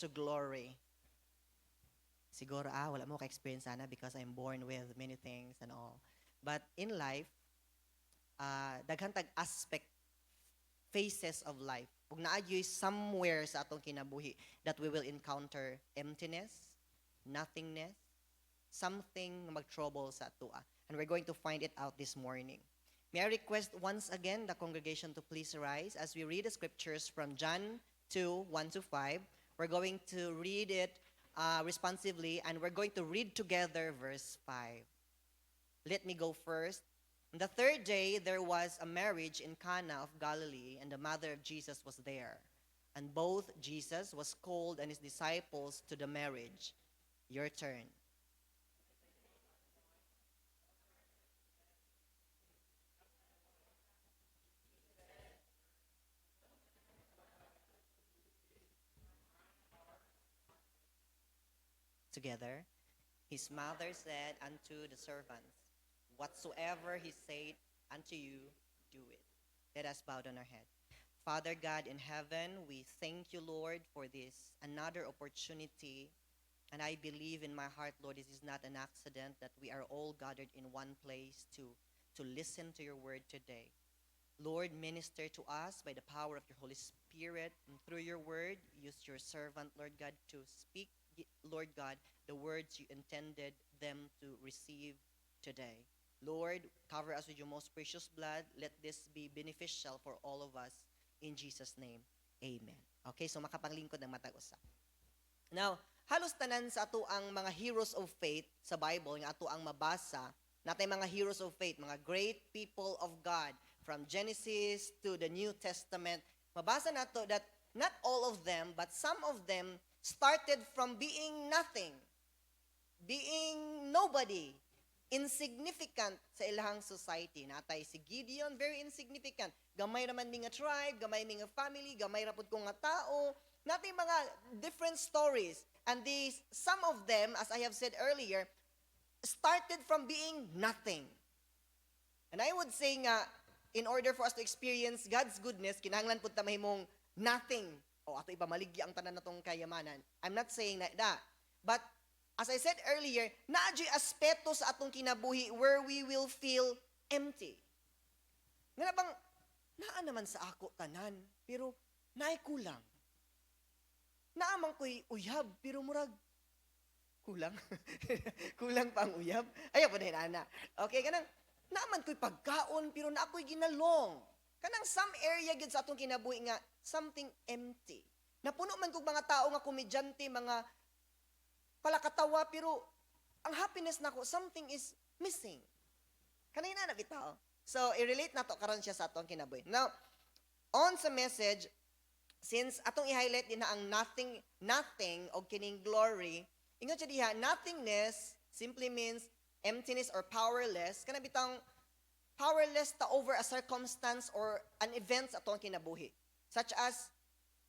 to glory. Siguro, wala mo ka-experience sana because I'm born with many things and all. But in life, daghan tag aspect, phases of life. Ug naadyoy somewhere sa atong kinabuhi that we will encounter emptiness, nothingness, something na mag-trouble sa atua. And we're going to find it out this morning. May I request once again the congregation to please rise as we read the scriptures from John 2, 1 to 5. We're going to read it responsively, and we're going to read together verse 5. Let me go first. On the third day, there was a marriage in Cana of Galilee, and the mother of Jesus was there. And both Jesus was called and his disciples to the marriage. Your turn. Together, his mother said unto the servants, whatsoever he said unto you, do it. Let us bow down our head. Father God in heaven, we thank you, Lord, for this another opportunity. And I believe in my heart, Lord, this is not an accident that we are all gathered in one place to listen to your word today. Lord, minister to us by the power of your Holy Spirit, and through your word, use your servant, Lord God, to speak, Lord God, the words you intended them to receive today. Lord, cover us with your most precious blood. Let this be beneficial for all of us. In Jesus' name, amen. Okay, so makapanglingkod ng matag usa. Now, halos tanan sa ato ang mga heroes of faith sa Bible, nga ato ang mabasa, natay mga heroes of faith, mga great people of God, from Genesis to the New Testament, mabasa nato that not all of them, but some of them started from being nothing, being nobody, insignificant sa ilahang society. Natay si Gideon, very insignificant. Gamay raman mi nga tribe, gamay mi nga family, gamay rapod ko nga tao. Natay mga different stories. And these, some of them, as I have said earlier, started from being nothing. And I would say nga, in order for us to experience God's goodness, kinahanglan pud ta mahimong nothing. O ato ipamaligya ang tanan natong kayamanan. I'm not saying that. But as I said earlier, naadyoy aspeto sa atong kinabuhi where we will feel empty. Nga bang, naa naman sa ako tanan, pero naay kulang. Naamang ko'y uyab, pero murag, kulang. Kulang pa ang uyab. Ayaw pa na ana. Okay, kanang, naaman ko'y pagkaon, pero na ako'y ginalong. Kanang some area gid sa atong kinabuhi nga, something empty. Napuno man kog mga tao nga komedyante, mga palakatawa, pero ang happiness nako, something is missing. Kanina na bitaw. So, i-relate na to karon siya sa atong kinabuhi. Now, on sa message, since atong i-highlight din na ang nothing o kining glory, ingon siya diha, nothingness simply means emptiness or powerless. Kana bitang powerless ta over a circumstance or an event sa atong kinabuhi. Such as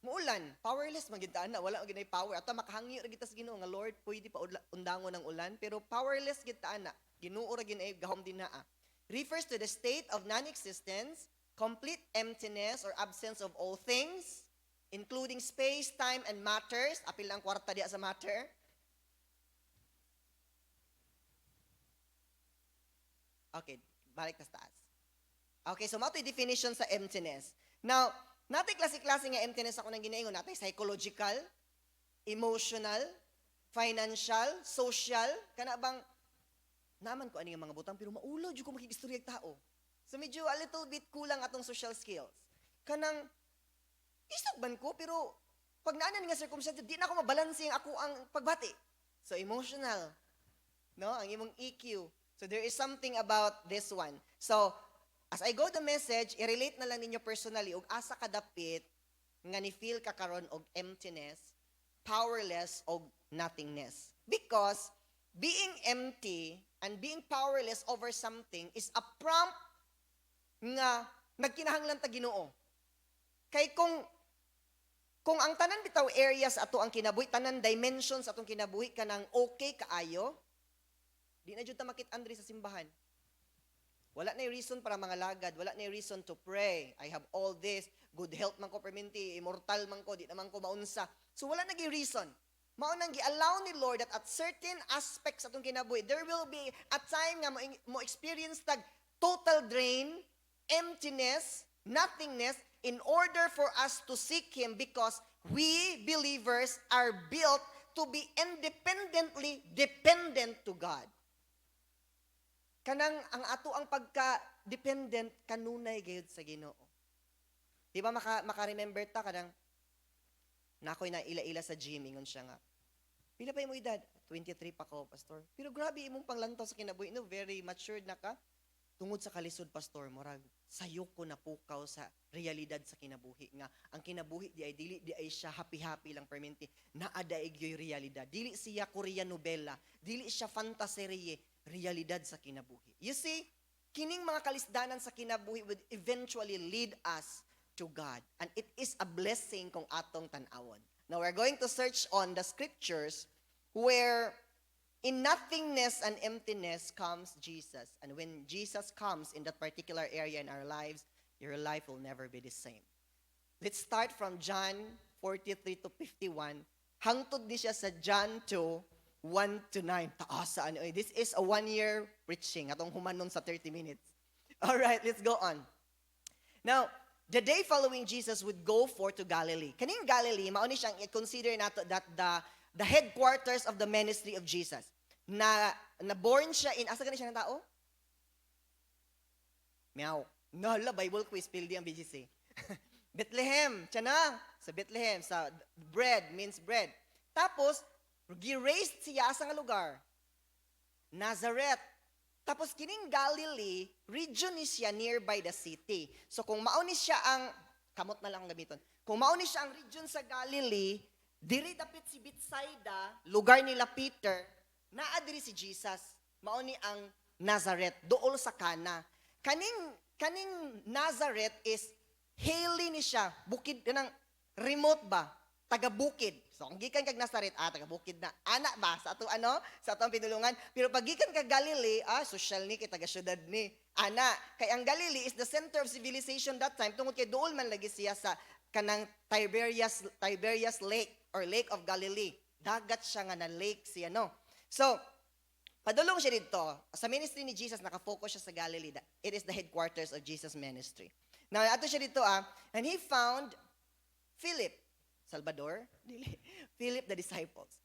muulan, powerless man gid na, wala gyud power. Ato makahangyo ra kita sa Ginoo nga Lord, pwede pa undangon ng ulan, pero powerless gid na. Ginoo ra gid gahom din naa. Refers to the state of non-existence, complete emptiness or absence of all things, including space, time, and matters. Apil lang kwarta diya sa matter. Okay, balik ta sa taas. Okay, so mao definition sa emptiness. Now, natay klase-klase nga emptiness ako nang ginaingon. Natay psychological, emotional, financial, social. Kana bang, naman ko ani nga mga butang, pero maulaw jud ko makikistorya tao. So medyo a little bit kulang atong social skills. Kanang, isugban ko, pero pag naanan nga circumstance, di na ako mabalanse ang ako ang pagbati. So emotional, no? Ang imong EQ. So there is something about this one. So, as I go the message, i-relate na lang ninyo personally og asa kadapit nga ni-feel ka karon og emptiness, powerless og nothingness. Because being empty and being powerless over something is a prompt nga nagkinahanglan ta Ginoo. Kay kung ang tanan bitaw areas ato ang kinabuhi, tanan dimensions atong kinabuhi kanang okay kaayo, di na jud ta makit-andri sa simbahan. Wala na yung reason para mga lagad. Wala na yung reason to pray. I have all this. Good health man ko, perminti. Immortal man ko. Di naman ko maunsa. So wala naging reason. Mao nang gi-allow ni Lord that at certain aspects atong kinabuhi, there will be a time nga mo experience tag total drain, emptiness, nothingness, in order for us to seek Him because we believers are built to be independently dependent to God. Kanang ang ato ang pagka-dependent kanunay gayud sa Ginoo. Di ba maka-remember ta kanang nakoy na ila-ila sa gym ingon siya nga. Pila pa imo edad? 23 pa ko, pastor. Pero grabe imong panglantaw sa kinabuhi, no, very matured na ka. Tungod sa kalisod, pastor, murag sayo ko napukaw sa realidad sa kinabuhi nga ang kinabuhi dili di ay siya happy-happy lang permanente. Naadaig yoy realidad. Dili siya Korean novela, dili siya fantasy realidad sa kinabuhi. You see, kining mga kalisdanan sa kinabuhi would eventually lead us to God. And it is a blessing kung atong tanawon. Now, we're going to search on the scriptures where in nothingness and emptiness comes Jesus. And when Jesus comes in that particular area in our lives, your life will never be the same. Let's start from John 43 to 51. Hangtod ni siya sa John 2, 1 to 9. Taasaan. This is a 1-year preaching. Atong humanon sa 30 minutes. All right, let's go on. Now, the day following Jesus would go forth to Galilee. Kaning Galilee, mauni siyang i-consider nato that the headquarters of the ministry of Jesus. Na born siya in, asa gani siya ng tao? Meow. Nala, Bible quiz, pildi ang BGC. Bethlehem, siya na. Sa Bethlehem, sa bread, means bread. Tapos, gi-raised siya sa nga lugar. Nazareth. Tapos kining Galilee, region ni siya nearby the city. So kung mauni siya ang, kamot na lang gamiton, kung mauni siya ang region sa Galilee, diri dapit si Bethsaida, lugar nila Peter, naa diri si Jesus. Mauni ang Nazareth, dool sa Kana. Kaning Nazareth is, hili ni siya, bukid, kanang remote ba? Taga-bukid. So, kung gikan kag Nazareth, taga-bukid na. Anak ba? Sa ato sa atong pinulungan. Pero pag gikan kag Galilee, social ni, kay taga-syudad ni. Ana, kay ang Galilee is the center of civilization that time. Tungod kay dool man lagi siya sa kanang Tiberias Lake or Lake of Galilee. Dagat siya nga na lake siya, no? So, padulong siya dito. Sa ministry ni Jesus, nakafocus siya sa Galilee. It is the headquarters of Jesus' ministry. Now, ato siya dito, and he found Philip, Salvador, Philip the disciples.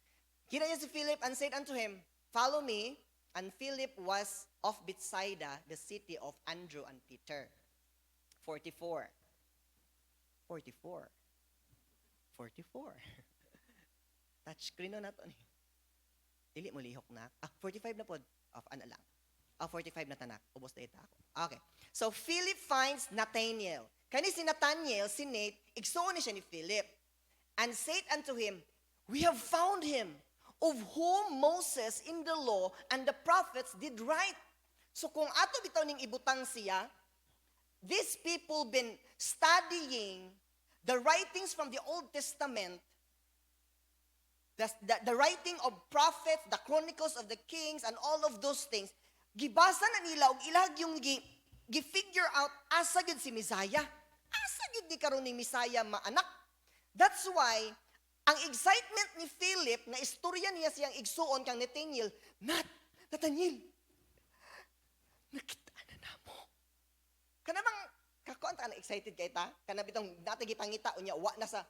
Kita niya si Philip and said unto him, follow me. And Philip was of Bethsaida, the city of Andrew and Peter. 44. Touchscreen na nato ni. Dili mo lihok na. 45 na pod. Off, ano lang. 45 na tanak. Ubos na ita ako. Okay. So, Philip finds Nathanael. Kani si Nathanael, si Nate, igsoon ni siya ni Philip. And said unto him, we have found him, of whom Moses in the law and the prophets did write. So kung ato bitaw ning ibutang siya, these people been studying the writings from the Old Testament, the writing of prophets, the chronicles of the kings, and all of those things. Gibasa na nila og ilag yung gi-figure out asa gyud si Messiah. Asa gyud di karon ni Messiah maanak. That's why, ang excitement ni Philip, na istorya niya siyang igsuon kang Nathanael, Nathanael, nakita na mo. Kanamang, kakuan ta na excited kay ta? Kanabitong natagipangita, unya, wa na sa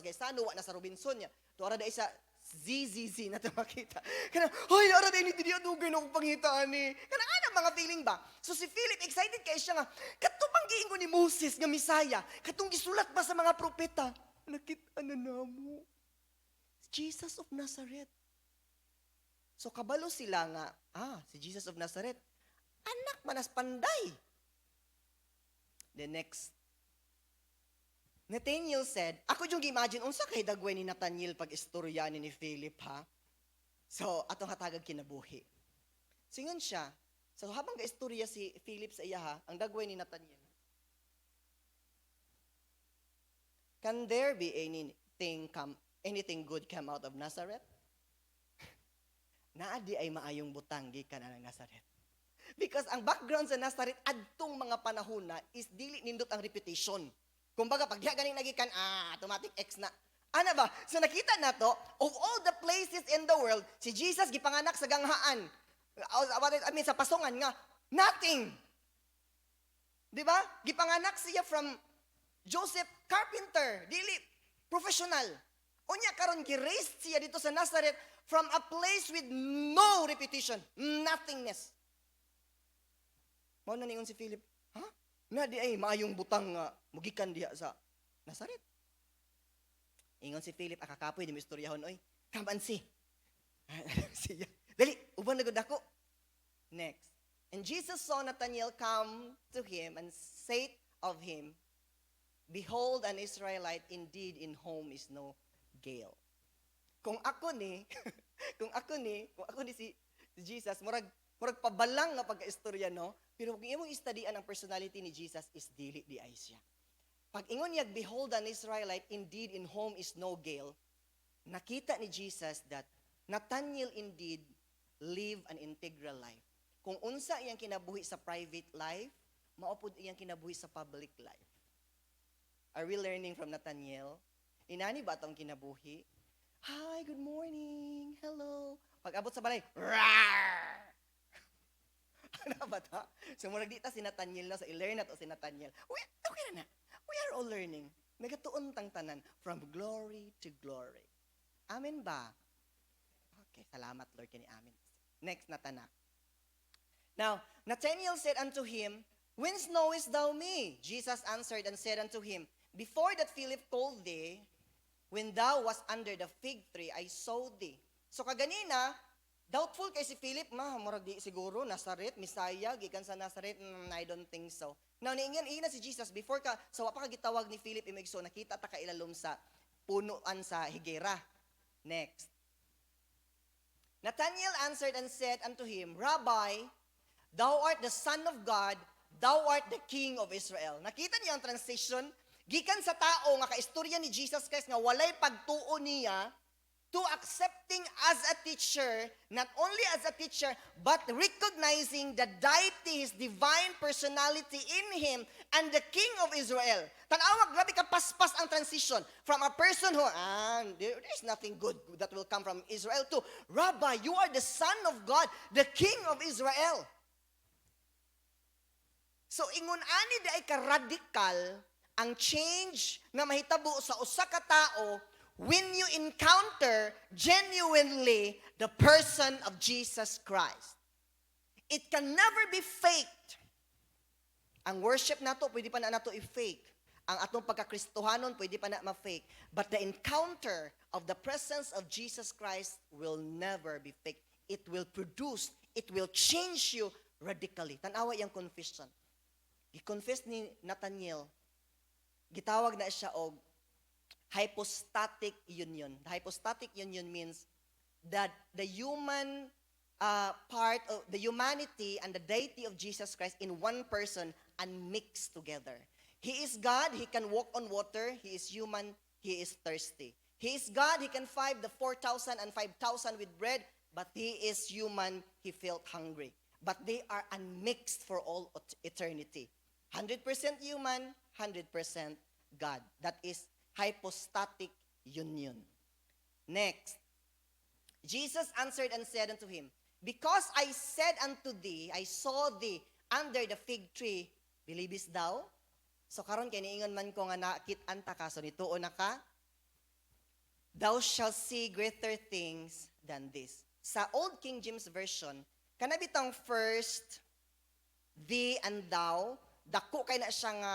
Gaisano, wa na sa Robinson niya. Tuwara da isa, ZZZ na ito makita. Kanang, hoy, naara da ini, hindi adugay na akong pangitaan ni. Kanang, mga feeling ba? So si Philip, excited kay siya nga, katupang giingo ni Moses nga Misaya, katong gisulat ba sa mga propeta? Nakita na mo. Jesus of Nazareth. So kabalo sila nga, si Jesus of Nazareth, anak manas panday. The next, Nathanael said, ako yung imagine, unsa kay dagway ni Nathanael pag istorya ni Philip, ha? So, atong hatagag kinabuhi. Singon siya, so habang ga-istorya si Philip sa iya, ha, ang dagway ni Nathanael, can there be anything good come out of Nazareth? Naadi ay maayong butang gikan ang Nazareth. Because ang background sa Nazareth adtong mga panahon na is dili nindot ang reputation. Kumbaga pag diha ganing nagikan automatic X na. Ana ba? So nakita na to, of all the places in the world, si Jesus gipanganak sa ganghaan. Sa pasungan nga, nothing. Di ba? Gipanganak siya from Joseph Carpenter, dili professional. Unya karon gi-raised siya dito sa Nazareth from a place with no reputation, nothingness. Mao na ningon si Philip, ha? Na di ay maayong butang nga mugikan diha sa Nazareth. Ingon si Philip, akakapoy, di mo istoryahon, oy. Come and see. Siya. Dali, uban na gud ako. Next. And Jesus saw Nathanael come to him and said of him, behold, an Israelite indeed in whom is no guile. Kung ako ni, kung ako ni si Jesus, murag pabalang nga pagka-istorya, no? Pero kung imong istudyan ang personality ni Jesus is dili di ay siya. Pag ingon niya, behold, an Israelite indeed in whom is no guile, nakita ni Jesus that Nathanael indeed live an integral life. Kung unsa iyang kinabuhi sa private life, maupod iyang kinabuhi sa public life. Are we learning from Nathanael? Inani ba itong kinabuhi? Hi, good morning, hello. Pag abot sa balay, rawr! Ano ba ta? So, murag dita si Nathanael na, so i-learn na to si Nathanael. Okay na. We are all learning. Nagatuon tang tanan from glory to glory. Amen ba? Okay, salamat Lord kani amen. Next na tanak. Now, Nathanael said unto him, whence knowest thou me? Jesus answered and said unto him, before that Philip called thee, when thou was under the fig tree, I saw thee. So kaganina, doubtful kay si Philip, murag di siguro, Nazareth, Messiah, gikan sa Nazareth, I don't think so. Now, niingan si Jesus, before ka, so wapa ka gitawag ni Philip, imigso, nakita ta ka ilalom sa punuan sa higera. Next. Nathanael answered and said unto him, Rabbi, thou art the Son of God, thou art the King of Israel. Nakita niyo ang transition? Gikan sa tao nga kaistorya ni Jesus Christ nga walay pagtuo niya, to accepting as a teacher, not only as a teacher, but recognizing the deity, His divine personality in Him, and the King of Israel. Tanawag, grabe ka paspas ang transition from a person who, there's nothing good that will come from Israel to, Rabbi, you are the Son of God, the King of Israel. So, ingon ani di ay ka-radical ang change na mahitabo sa usa ka tao when you encounter genuinely the person of Jesus Christ. It can never be faked. Ang worship nato, pwede pa na nato i-fake. Ang atong pagkakristohanon, pwede pa na ma-fake. But the encounter of the presence of Jesus Christ will never be fake. It will produce, it will change you radically. Tanawa yung confession. I-confess ni Nathanael, gitawag na siya og hypostatic union. The hypostatic union means that the human part of the humanity and the deity of Jesus Christ in one person and mixed together. He is God, He can walk on water. He is human, He is thirsty. He is God, He can feed the 4,000 and 5,000 with bread, but He is human, He felt hungry. But they are unmixed for all eternity. 100% human, 100% God. That is hypostatic union. Next, Jesus answered and said unto him, because I said unto thee, I saw thee under the fig tree, believest thou? So karon kay niingon man ko nga nakit-an ta ka, so nituo na ka, thou shalt see greater things than this. Sa Old King James Version, kanabitang first, thee and thou, dako kay na siya nga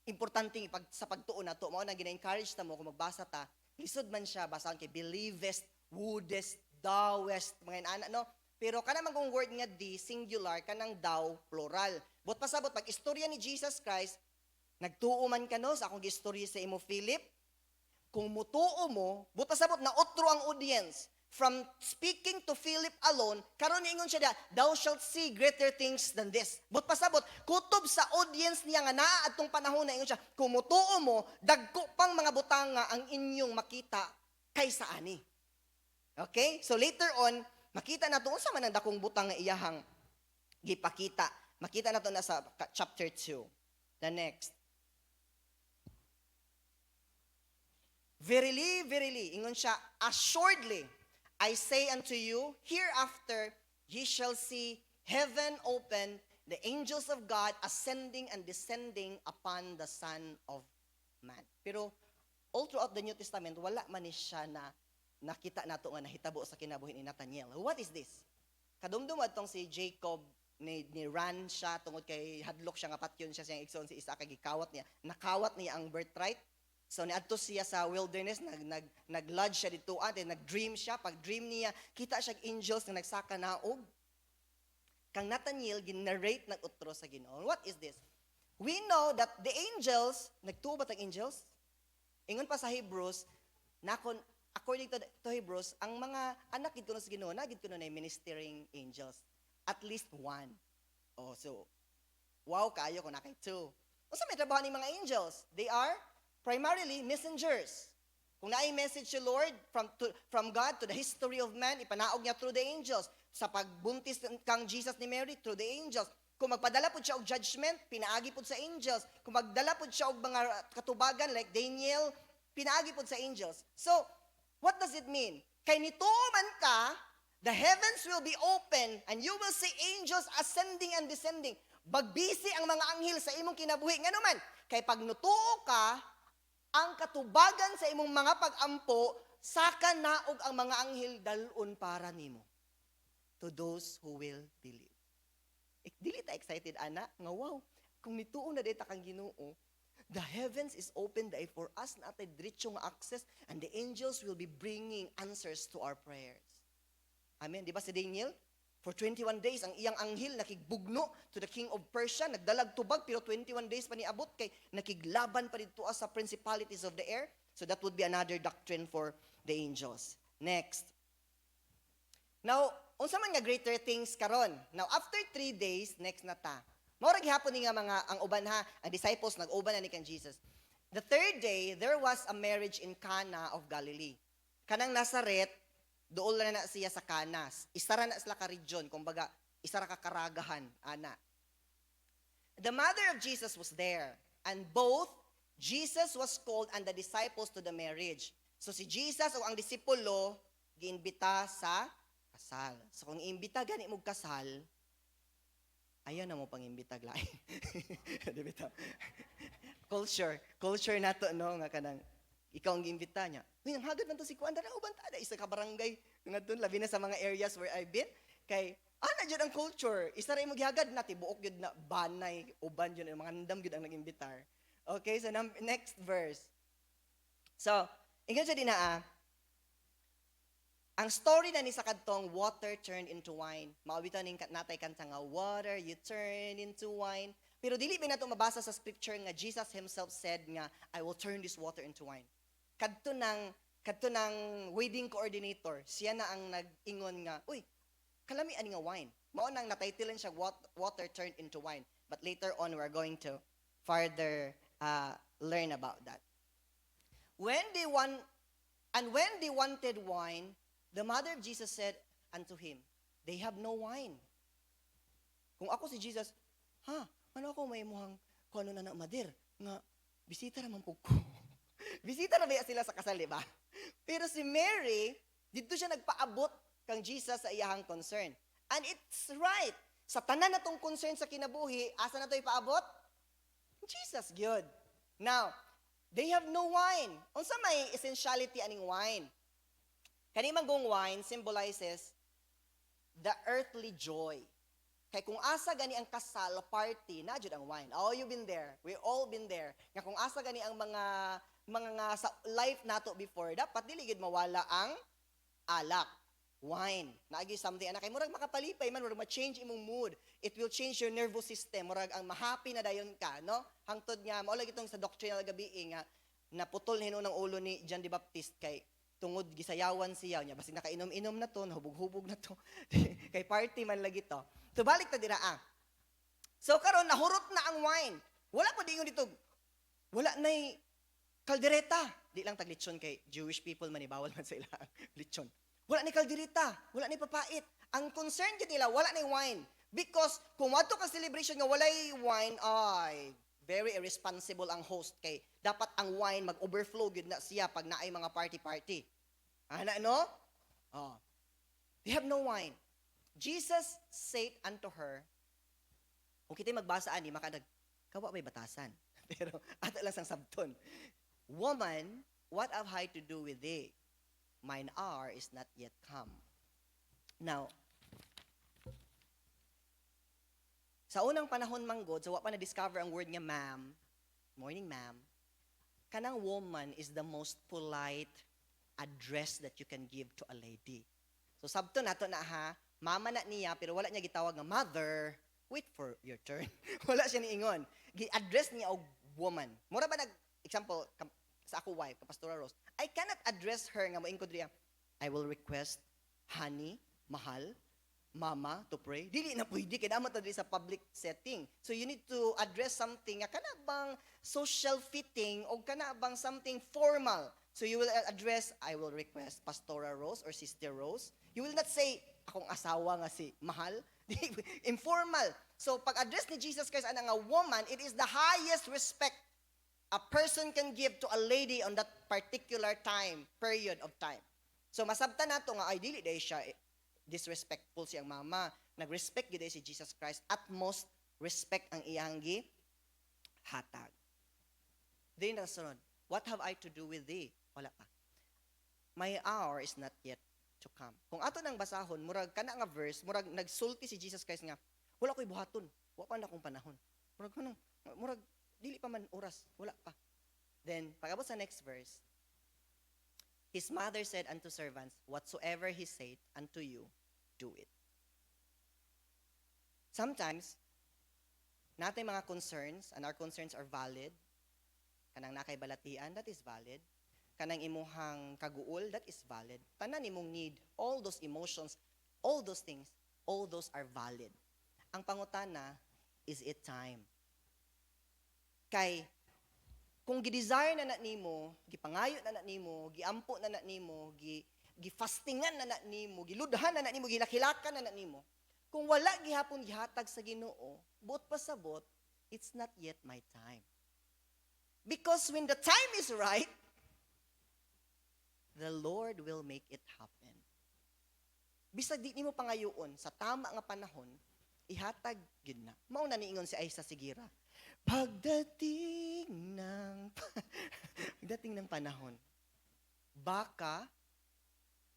importanteng sa pagtuon na to, mao na gina-encourage ta mo kung magbasa ta, lisod man siya, basahan kay believest, wouldest, thouest, mga inana, no? Pero kanang kung word nga di, singular, kanang thou, plural. But pasabot, pag istorya ni Jesus Christ, nagtuo man ka no, sa akong istorya sa imo Philip, kung mutuo mo, but pasabot, na otro ang audience, from speaking to Philip alone, karon ingon siya thou shalt see greater things than this. But pasabot, kutob sa audience niya nga naa atong panahon na ingon siya, kung mutuo mo, dagko pang mga butang nga ang inyong makita kaysa ani. Okay? So later on, makita na to unsa man ang dakong butang nga iyahang gipakita. Makita na to na sa chapter 2. The next. Verily, verily, ingon siya, assuredly, I say unto you, hereafter ye shall see heaven open, the angels of God ascending and descending upon the Son of Man. Pero all throughout the New Testament, wala man ni siya na nakita nato nga nahitabo sa kinabuhi ni Nathaniel. What is this? Kadumdum atong si Jacob ni ran siya tungod kay hadlok siya nga patyon siya siyang igsoon si Isaac kay gikawat niya. Nakawat niya ang birthright. So niadto siya sa wilderness, nag-lodge siya dito at nag-dream siya. Pag dream niya, kita siya angels na nagsaka naog. Kang Nathaniel ginarrate nag-utro sa Ginoo. What is this? We know that the angels, nagtuo ba tang angels? Ingon pa sa Hebrews, according to Hebrews, ang mga anak gid kuno sa Ginoo, na gid kuno na ministering angels. At least one. Oh, so wow kayo kung nakay two. Unsa may trabaho ni mga angels? They are primarily messengers. Kung naay message si Lord from God to the history of man, ipanaog niya through the angels. Sa pagbuntis kang Jesus ni Mary, through the angels. Kung magpadala po siya og judgment, pinaagi po sa angels. Kung magdala po siya og mga katubagan like Daniel, pinaagi po sa angels. So, what does it mean? Kay nituo man ka, the heavens will be open and you will see angels ascending and descending. Bagbisi ang mga anghel sa imong kinabuhi. Nga naman, kay pag nutuo ka, ang katubagan sa imong mga pag-ampo, saka naog ang mga anghel dalon para nimo. To those who will believe. Dili ta excited, ana? Nga wow, kung nituo na dita kang Ginoo, the heavens is open dahil for us na atay diretsyo nga access and the angels will be bringing answers to our prayers. Amen. Di ba si Daniel? For 21 days, ang iyang anghel nakigbugno to the king of Persia, nagdalag tubag, pero 21 days pa niabot kay nakiglaban pa dito sa principalities of the air. So that would be another doctrine for the angels. Next. Now, unsa man nga greater things karon? Now, after 3 days, next na ta. Maurag hapon ni nga mga, ang uban ha, ang disciples, nag-uban na ni kang Jesus. The third day, there was a marriage in Cana of Galilee. Kanang Nazaret, dool na siya sa Canas. Isara na sila ka region, kumbaga, isara ka karagahan, ana. The mother of Jesus was there, and both Jesus was called and the disciples to the marriage. So si Jesus o ang disipulo, giimbita sa kasal. So kung iimbita gani mo kasal, ayaw na mo pang imbita lain. Culture nato no nga kanang ikaw ang giimbita niya. Uy, ang hagad man to si Kuan, dara uban ta, isa ka barangay. Nga doon, labi na sa mga areas where I've been. Kay, na dyan ang culture. Isa rin mo gihagad na, tibuok yun na banay, uban yun, mga nandam yun ang nag-imbitar. Okay, so next verse. So, ingat siya din na ang story na ni sa kadtong water turned into wine. Maawitan ning natay kanta nga, water you turn into wine. Pero dili ba nato mabasa sa scripture nga Jesus himself said nga, I will turn this water into wine. Kadto ng wedding coordinator, siya na ang nag-ingon nga, uy, kalami ani nga wine. Mao nang natitlean siya water turned into wine. But later on, we're going to further learn about that. When they wanted wine, the mother of Jesus said unto him, they have no wine. Kung ako si Jesus, ano ako may muhang kung ano na madir, nga, bisita naman po ko. Bisita na ba sila sa kasal, di ba? Pero si Mary, dito siya nagpaabot kang Jesus sa iyahang concern. And it's right. Sa tanan na tong concern sa kinabuhi, asa na to ipaabot? Jesus, good. Now, they have no wine. Unsa may essentiality aning wine? Kanimang gong wine symbolizes the earthly joy. Kaya kung asa gani ang kasal party, na jud ang wine. Oh, you've been there. We all been there. Nga kung asa gani ang mga sa life nato before, dapat dili gid mawala ang alak, wine. Naagi something anak kay murag makapalipay man, murag ma-change imong mood. It will change your nervous system. Murag ang ma-happy na dayon ka, no? Hangtod nga mao lagi itong sa doctrinal gabi nga naputol hinuon ng ulo ni John the Baptist kay tungod gisayawan siya nya basi nakainom-inom na to, nahubog-hubog na to. Kay party man lagi to. So balik ta dira So karon nahurot na ang wine. Wala pa dingon dito. Wala nay kaldereta. Di lang tag lechon kay Jewish people man bawal man sa ila lechon. Wala ni kaldereta, wala ni papait. Ang concern gid nila wala ni wine because kung wadto ka celebration nga walay wine, ay very irresponsible ang host kay dapat ang wine mag-overflow gyud na siya pag naay mga party. Ana no? Oh. They have no wine. Jesus said unto her, kung kita'y magbasa ani makadag kawa may batasan. Pero ato lang sang sabton. Woman, what have I to do with thee? Mine hour is not yet come. Now, sa unang panahon manggod, so wa pa na-discover ang word nga ma'am, morning ma'am, kanang woman is the most polite address that you can give to a lady. So sabto nato na ha, mama na niya, pero wala niya gitawag nga mother, wait for your turn. Wala siya niingon. Gi-address niya og woman. Mura ba example, sa ako wife, ka Pastora Rose, I cannot address her nga moingkod riya, I will request, honey, mahal, mama, to pray. Dili na pwede, kaya naman tadi sa public setting. So you need to address something, kana bang social fitting, o kana bang something formal. So you will address, I will request Pastora Rose or Sister Rose. You will not say, akong asawa nga si mahal. Informal. So pag-address ni Jesus Christ ana nga woman, it is the highest respect a person can give to a lady on that particular time, period of time. So masabtan nato nga ay dili day siya disrespectful siyang mama. Nag-respect gyud si Jesus Christ. At most respect ang iyang hatag. Then nasunod, what have I to do with thee? Wala pa. My hour is not yet to come. Kung ato nang basahon, murag kana nga verse, murag nagsulti si Jesus Christ nga, wala ko'y buhaton. Wa pa na akong panahon. Murag dili pa man oras, wala pa. Then pagabot sa next verse, his mother said unto servants, whatsoever he said unto you, do it. Sometimes, natin mga concerns, and our concerns are valid, kanang nakay balatian, that is valid. Kanang imuhang kaguol, that is valid. Tanan imong need, all those emotions, all those things, all those are valid. Ang pangutana, is it time? Kay, kung gi-desire na nimo, gipangayo na nimo, giampo na nimo, gifastingan na nimo, giludhan na nimo, gilakilakan na nimo, kung wala gihapon gihatag sa Ginoo, buot pasabot, it's not yet my time. Because when the time is right, the Lord will make it happen. Bisag di nimo pangayoon sa tama nga panahon, ihatag gyud na. Mao na niingon si Aisa Sigira. Pagdating ng panahon, baka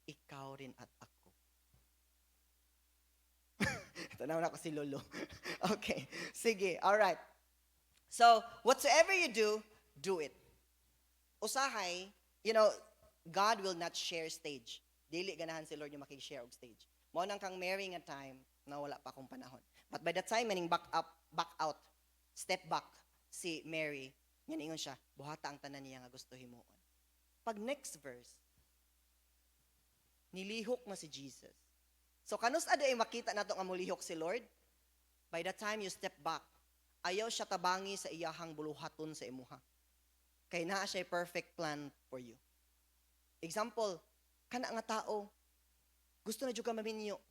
ikaw rin at ako. Tanaw na ako si Lolo. Okay, sige, alright. So, whatsoever you do it. Usahay, God will not share stage. Dili ganahan si Lord yung makig-share og stage. Mao nang kang Mary nga time na wala pa akong panahon. But by the time maning back out, step back si Mary, nga ingon siya, buhata ang tanan niya nga gusto himuon. Pag next verse, nilihok na si Jesus. So kanus ada ay makita nato nga mulihok si Lord? By the time you step back, ayaw siya tabangi sa iyahang buluhaton sa imuha. Kay naa siya perfect plan for you. Example, kana nga tao, gusto na jud ka maminyo.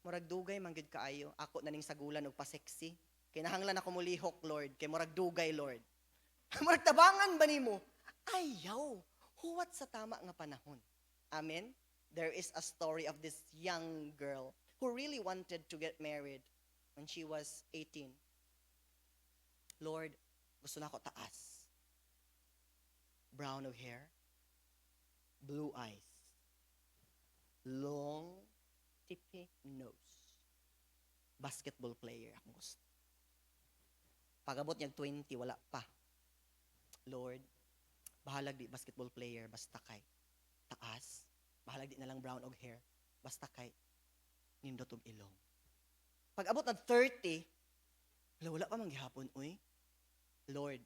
Murag dugay man gyud kaayo, ako naning sagulan og pa-sexy. Kinahanglan ako mulihok, Lord, kay murag dugay, Lord. Murag tabangan ba nimo? Ayaw. Huwat sa tama nga panahon. Amen? There is a story of this young girl who really wanted to get married when she was 18. Lord, gusto na ako taas. Brown of hair, blue eyes, long, tippy nose. Basketball player akong gusto. Pag-abot niyang 20, wala pa. Lord, bahalag di basketball player, basta kay taas. Bahalag di na lang brown og hair, basta kay nindot og ilong. Pag-abot ng 30, wala pa man gihapon, uy. Lord,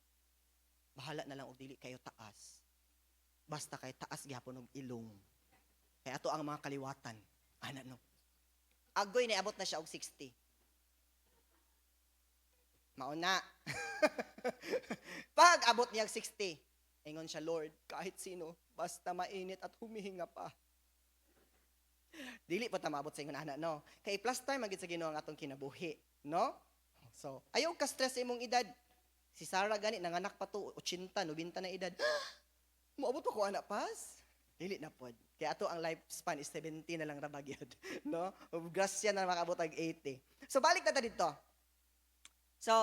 bahala na lang og dili kayo taas. Basta kay taas gihapon og ilong. Kay ato ang mga kaliwatan. Ana no. Agoy na abot na siya og 60. Mauna. Pag abot niya 60, ingon siya, Lord, kahit sino, basta mainit at humihinga pa. Dili pa ta maabot sa ingon ana, no? Kay plus time magid sa Ginoo ang atong kinabuhi, no? So, ayaw ka stress sa imong edad. Si Sarah gani nanganak pa to 80, 90 na edad. Moabot pa ko anak pas. Dili na pod. Kaya ato ang lifespan is 70 na lang ra bagyod, no? Grasya na makaabot og 80. So balik na ta dito. So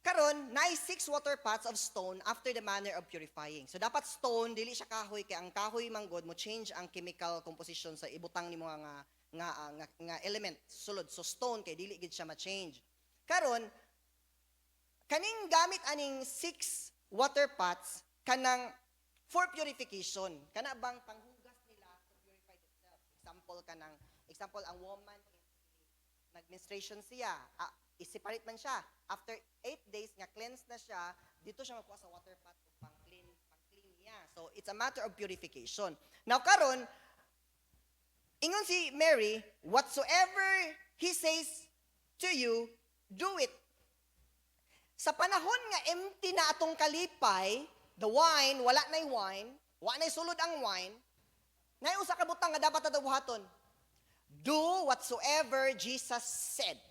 karon naay 6 water pots of stone after the manner of purifying. So dapat stone dili siya kahoy kay ang kahoy manggod mo change ang chemical composition sa ibutang nimo nga element sulod. So stone kay dili gid siya ma-change. Karon kaning gamit aning 6 water pots kanang for purification. Kana bang panghugas nila to purify themselves. Example ang woman nag-menstruation siya. I-separate man siya. After 8 days nga cleanse na siya, dito siya makuha sa water pot pang-clean niya. So it's a matter of purification. Now karon ingon si Mary, whatsoever he says to you, do it. Sa panahon nga empty na atong kalipay, the wine, wala na'y wine, wala na'y sulod ang wine, na'y usa ka butang nga dapat adabuhaton. Do whatsoever Jesus said.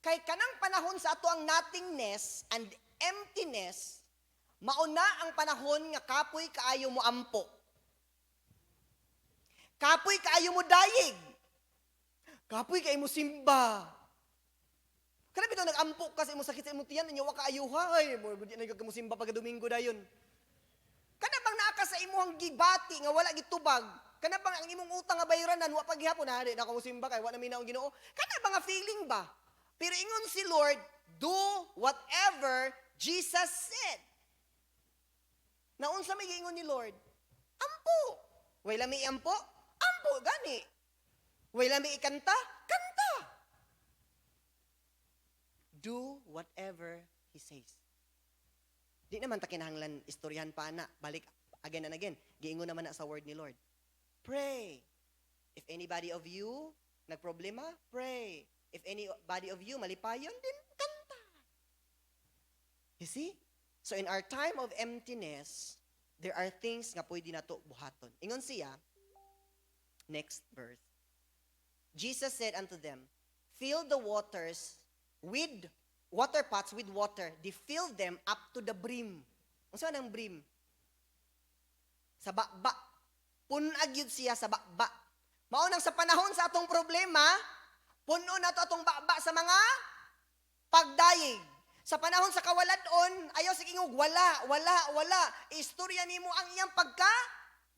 Kay kanang panahon sa ato ang nothingness and emptiness, mauna ang panahon nga kapoy kaayo mo ampo. Kapoy kaayo mo dayig. Kapoy kaayo mo simba. Kana bitaw nag-ampo kasi mo sakit sa imong tiyan ninyo wa kaayuhay. Mo gud na mo simba pagka Domingo dayon. Kana bang naa ka sa imong gibati nga wala gitubag? Kana bang ang imong utang nga bayranan wa paghihapon na di na ka mo simba kay wa na minaw Ginoo? Kana ba nga feeling ba? Pero ingon si Lord, do whatever Jesus said. Naunsa may giingon ni Lord? Ampo. Way lami ampo? Ampo gani. Way lami ikanta? Kanta. Do whatever He says. Di naman ta kinahanglan istoryahan pa na. Balik again and again. Giingon naman na sa word ni Lord. Pray. If anybody of you nagproblema, pray. If anybody of you malipayon, din kanta. You see? So in our time of emptiness, there are things nga pwede nato buhaton. Ingon siya, next verse. Jesus said unto them, fill the waters with water pots with water. They fill them up to the brim. Ano saan ang brim? Sa bakba. Punag yun siya sa bakba. Maunang sa panahon sa atong problema, puno na to atong bakba sa mga pagdayig. Sa panahon sa kawaladon, ayaw sa kingog, wala. Istorya nimo ang iyang pagka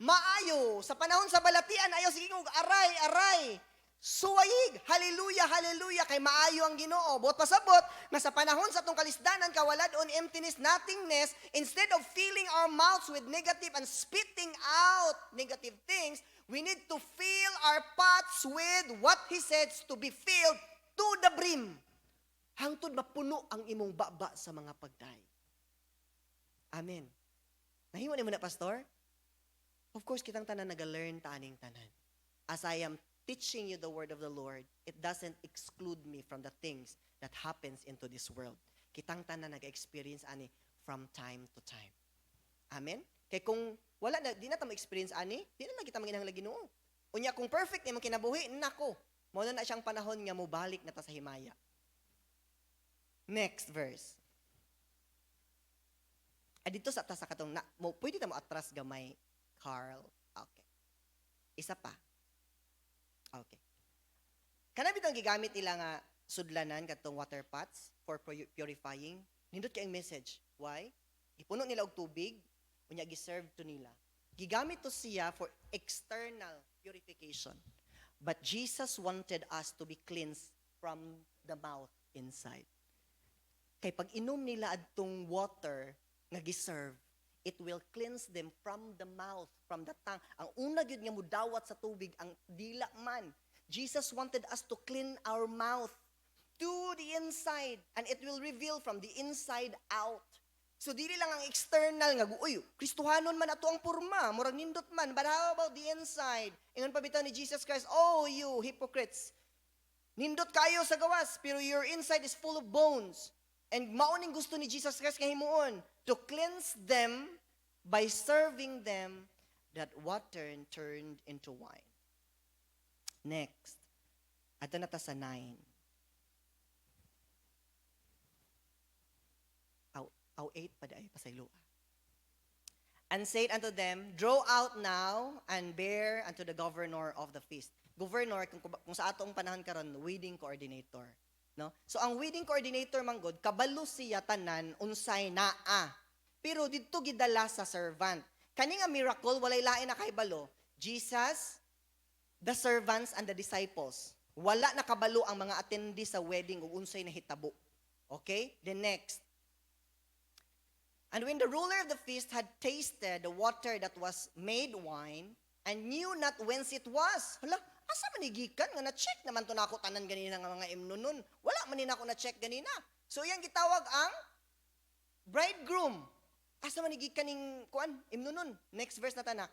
maayo. Sa panahon sa balatian, ayaw sa kingog, aray. Suwayig, hallelujah, kay maayo ang Ginoo. Bot pasabot, nga sa panahon sa atong kalisdanan, kawaladon, emptiness, nothingness, instead of filling our mouths with negative and spitting out negative things, we need to fill our pots with what He says to be filled to the brim. Hangtod mapuno ang imong baba sa mga pagday. Amen. Nahimo ni mo na, Pastor? Of course, kitang tanan nag-learn taaning tanan. As I am teaching you the word of the Lord, it doesn't exclude me from the things that happens into this world. Kitang tanan nag-experience ani from time to time. Amen? Kay kung wala na, di na ta ma-experience ani, di na kita manginahanglan Ginoo. Unya kung perfect imong kinabuhi, nako, mao na siyang panahon nga mobalik na ta sa himaya. Next verse. Dito sa ta sa katong pwede ta mo atras gamay, Carl. Okay. Isa pa. Okay. Kana bitong gigamit nila nga sudlanan katong water pots for purifying. Nindot kay ang message. Why? Gipuno nila og tubig, unya giserve to nila. Gigamit to siya for external purification. But Jesus wanted us to be cleansed from the mouth inside. Kay pag inom nila adtong water nga giserve, it will cleanse them from the mouth, from the tongue. Ang una gyud nga mudawat sa tubig ang dila man. Jesus wanted us to clean our mouth to the inside, and it will reveal from the inside out. So dili lang ang external nga uy, Kristohanon man ato ang porma, murag nindot man, but how about the inside? Ingon pa bitaw ni Jesus Christ, oh you hypocrites. Nindot kayo sa gawas, pero your inside is full of bones. And mauning gusto ni Jesus Christ nga himuon to cleanse them by serving them that water turned into wine. Next, ato na ta sa 9. Aw 8 pa day pasaylo. And said unto them, draw out now and bear unto the governor of the feast. Governor, kung sa atong panahon karon, wedding coordinator. No? So ang wedding coordinator manggod, kabalo siya tanan unsay naa. Pero didto gidala sa servant. Kani nga miracle walay lain na kahibalo. Jesus, the servants and the disciples. Wala nakabalo ang mga attendee sa wedding ug unsay nahitabo. Okay? The next. And when the ruler of the feast had tasted the water that was made wine, and knew not whence it was. Hala, asa man gikan nga na-check naman to nako tanan ganina nga mga imnunon. Wala man ni nako na-check ganina. So yang gitawag ang bridegroom. Asa man gikan ning kuan imnunon. Next verse na tanak.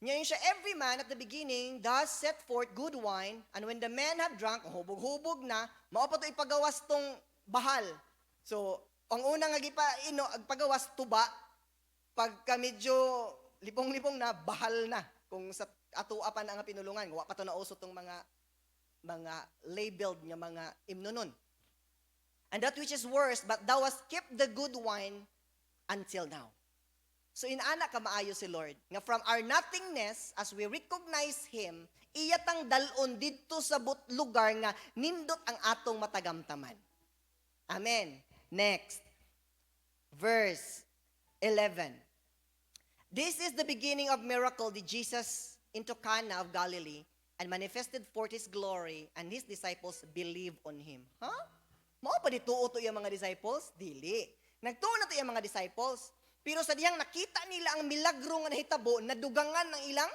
Ngayon siya, every man at the beginning does set forth good wine, and when the men have drunk, hubog-hubog na, mao pa to ipagawas tong bahal. So, ang unang nga pagawas tuba, pagka medyo lipong-lipong na, bahal na. Kung sa atua pa na nga pinulungan, wa pa to nauso tong mga labeled nga mga imnunon. And that which is worse, but thou hast kept the good wine until now. So inana ka maayo si Lord, nga from our nothingness, as we recognize Him, iyatang dalon dito sa lugar nga nindot ang atong matagamtaman. Amen. Next, verse 11. This is the beginning of miracle did Jesus into Cana of Galilee and manifested forth His glory, and His disciples believed on Him. Huh? Mao pa dituo to yung mga disciples? Dili. Nagtuo na to yung mga disciples. Pero sa diyang nakita nila ang milagro nga nahitabo, nadugangan ng ilang,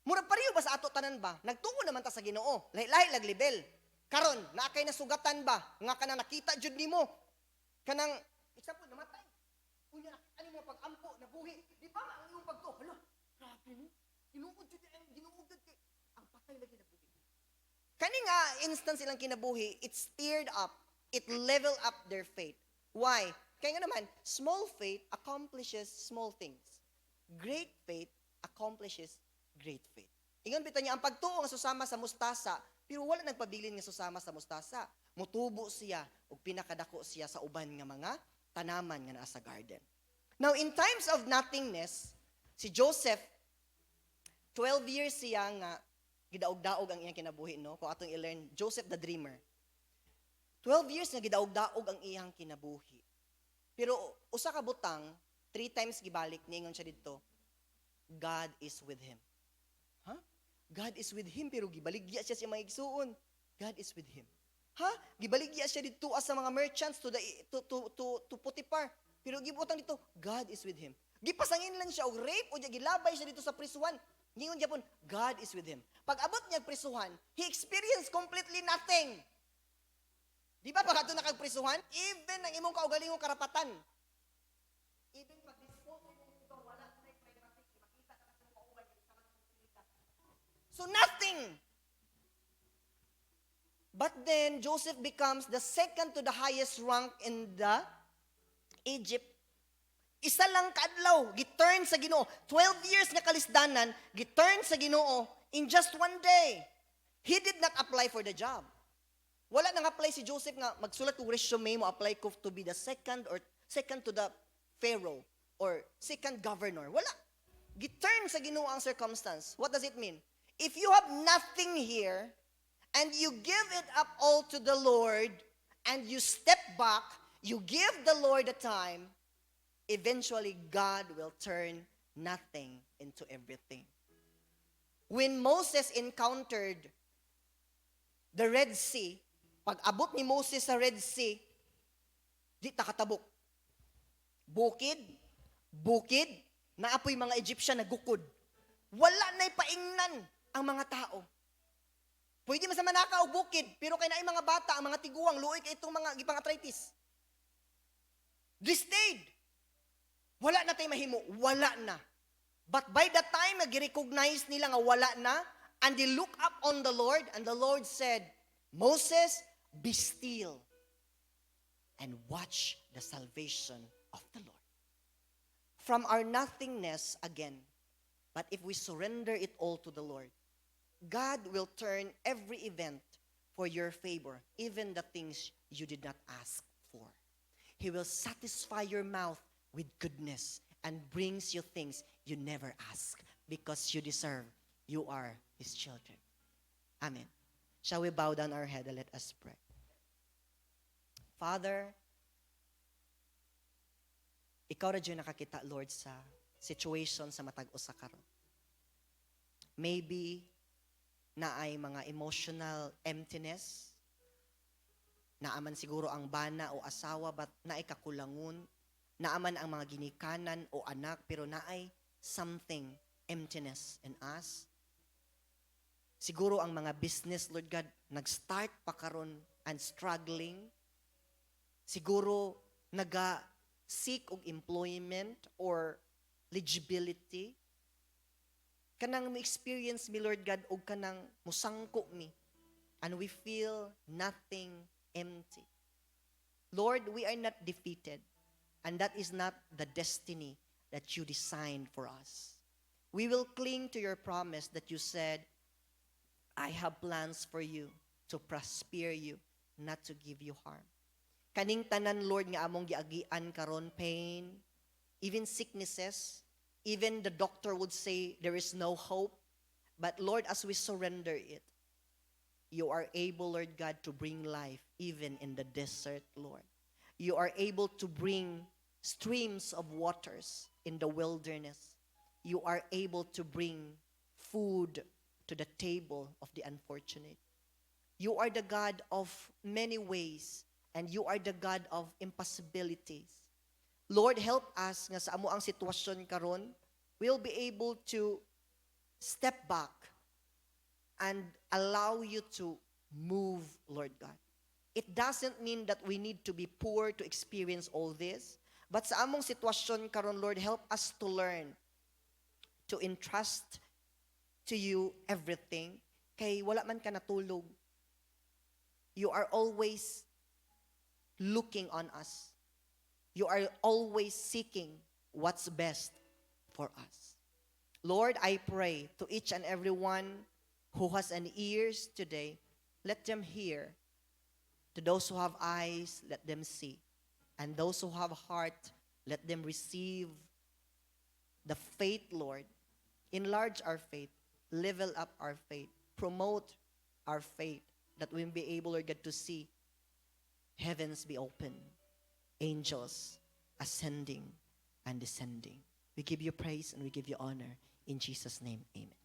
murag pareho ba sa ato tanan ba? Nagtuo naman ta sa Ginoo. Lahi-lahi laglibel. Karon, naakay nasugatan ba? Nga kanang nakita jud nimo. Kanang example namatay. Unya ani mo pag-ampo, nabuhi. Di ba ang imong pagto? Hala, grabe mo. Tinuod jud ang ginuugad kay ang patay lagi nabuhi. Kani nga instance ilang kinabuhi, it stirred up, it leveled up their faith. Why? Kaya nga naman, small faith accomplishes small things. Great faith accomplishes great faith. Ingon bitaw niya ang pagtuo nga susama sa mustasa, pero wala nagpabilin nga susama sa mustasa. Mutubo siya ug pinakadako siya sa uban nga mga tanaman nga naa sa garden. Now, in times of nothingness, si Joseph, 12 years siya nga gidaog-daog ang iyang kinabuhi, no? Kung atong i-learn, Joseph the dreamer. 12 years nga gidaog-daog ang iyang kinabuhi. Pero usa ka butang, 3 times gibalik niingon siya didto, God is with him. Ha? God is with him, pero gibaligya siya sa mga igsuon. God is with him. Ha? Gibaligya siya dito sa mga merchants to Potiphar. Pero gibutang dito, God is with him. Gipasangin lang siya og rape o gilabay siya dito sa prisuhan. Ngingon gyapon, God is with him. Pag abot niya prisuhan, he experienced completely nothing. Di ba pag ato nakagprisuhan, even ang imong kaugalingong karapatan, even pag dispose mo ito, wala na privacy, makita ka sa kauban, so nothing. But then, Joseph becomes the second to the highest rank in the Egypt. Isa lang kaadlaw, giturn sa Ginoo. 12 years nga kalisdanan, giturn sa Ginoo in just one day. He did not apply for the job. Wala nang apply si Joseph nga magsulat kong resume mo, apply ko to be the second to the Pharaoh or second governor. Wala. Giturn sa Ginoo ang circumstance. What does it mean? If you have nothing here and you give it up all to the Lord and you step back, you give the Lord the time, eventually God will turn nothing into everything. When Moses encountered the Red Sea, pag abot ni Moses sa Red Sea, di takatabok. Bukid, naapoy mga Egyptian nagukod. Wala na'y paingnan ang mga tao. Pwede man sa manaka o bukid, pero kay naay mga bata, ang mga tiguang, luoy kay itong mga gipang arthritis. They stayed. Wala na tayo mahimo, wala na. But by the time nag-recognize nila nga wala na, and they look up on the Lord, and the Lord said, Moses, be still and watch the salvation of the Lord. From our nothingness again, but if we surrender it all to the Lord, God will turn every event for your favor, even the things you did not ask He will satisfy your mouth with goodness and brings you things you never ask because you deserve. You are His children. Amen. Shall we bow down our head and let us pray? Father, Ikaw radyo nakakita, Lord, sa situation sa matag usa karon. Maybe na ay mga emotional emptiness, naaman siguro ang bana o asawa, but naay kakulangon, naaman ang mga ginikanan o anak, pero naay something emptiness in us. Siguro ang mga business, Lord God, nag-start pa karon and struggling. Siguro naga-seek og employment or legibility. Kanang experience mi, Lord God, og kanang musangko mi. And we feel nothing empty. Lord, we are not defeated. And that is not the destiny that you designed for us. We will cling to your promise that you said, I have plans for you to prosper you, not to give you harm. Kaning tanan, Lord, nga among giagian karon, pain, even sicknesses, even the doctor would say there is no hope. But Lord, as we surrender it, you are able, Lord God, to bring life even in the desert, Lord. You are able to bring streams of waters in the wilderness. You are able to bring food to the table of the unfortunate. You are the God of many ways, and you are the God of impossibilities. Lord, help us nga sa amo ang sitwasyon karon, we'll be able to step back and allow you to move, Lord God. It doesn't mean that we need to be poor to experience all this, but sa among sitwasyon karon, Lord, help us to learn to entrust to you everything, kay wala man ka natulog. You are always looking on us. You are always seeking what's best for us. Lord, I pray to each and every one who has an ears today, let them hear. To those who have eyes, let them see. And those who have heart, let them receive the faith, Lord. Enlarge our faith. Level up our faith, promote our faith, that we'll be able, Lord God, to see heavens be open, angels ascending and descending. We give you praise and we give you honor. In Jesus' name, amen.